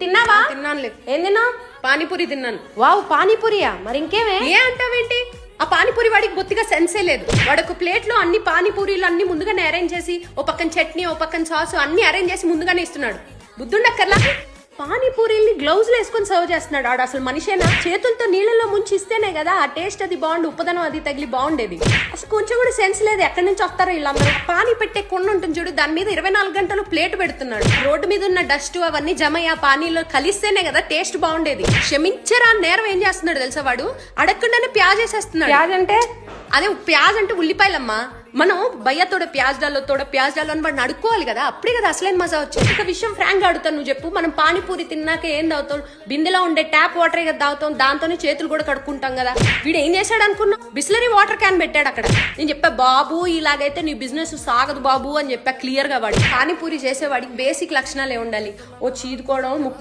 తిన్నావా? తిన్నానులే. ఏం తిన్నావు? పానీపూరి తిన్నాను. వావ్, పానీపూరియా? మరి ఇంకేమే? ఏ అంటావేంటి? ఆ పానీపూరి వాడికి బొత్తిగా సెన్సే లేదు. వాడు ఒక ప్లేట్ లో అన్ని పానీపూరీలు అన్ని ముందుగానే అరేంజ్ చేసి, ఓ పక్కన చట్నీ, ఓ పక్కన సాసు అన్ని అరేంజ్ చేసి ముందుగానే ఇస్తున్నాడు. బుద్ధుండక్కర్లా? పానీపూరీల్ని గ్లౌజ్ వేసుకొని సర్వ్ చేస్తున్నాడు. ఆడు అసలు మనిషేనా? చేతులతో నీళ్ళలో ముంచి ఇస్తేనే కదా ఆ టేస్ట్ అది బాగుండు, ఉప్పదనం అది తగిలి బాగుండేది. అసలు కొంచెం కూడా సెన్స్ లేదు. ఎక్కడి నుంచి వస్తారో వీళ్ళందరూ. పానీ పెట్టే కొండ ఉంటుంది చూడు, దాని మీద 24 గంటలు ప్లేట్ పెడుతున్నాడు. రోడ్డు మీద ఉన్న డస్ట్ అవన్నీ జమయ్య పానీలో కలిస్తేనే కదా టేస్ట్ బాగుండేది. క్షమించరా నేరం ఏం చేస్తున్నాడు తెలుసా వాడు? అడగకుండానే ప్యాజ్ వేసేస్తున్నాడు. ప్యాజ్ అంటే? అదే ప్యాజ్ అంటే ఉల్లిపాయలమ్మా. మనం భయ్యతోడ ప్యాజ్ డాలో అని వాడిని అడుక్కోవాలి కదా, అప్పుడే కదా అసలైన మజా వచ్చేది. ఒక విషయం ఫ్రాంక్ గా అడుగుతాను, నువ్వు చెప్పు. మనం పానీపూరి తిన్నాక ఏం తాగుతాం? బిందెలో ఉండే ట్యాప్ వాటర్ కదా తాగుతాం, దాంతోనే చేతులు కూడా కడుక్కుంటాం కదా. వీడు ఏం చేశాడు అనుకున్నావు? బిస్లరీ వాటర్ క్యాన్ పెట్టాడు అక్కడ. నేను చెప్పా, బాబు ఇలాగైతే నీ బిజినెస్ సాగదు బాబు అని చెప్పా క్లియర్ గా. వాడు పానీపూరి చేసేవాడికి బేసిక్ లక్షణాలు ఏ ఉండాలి? ఓ చీదుకోవడం, ముక్కు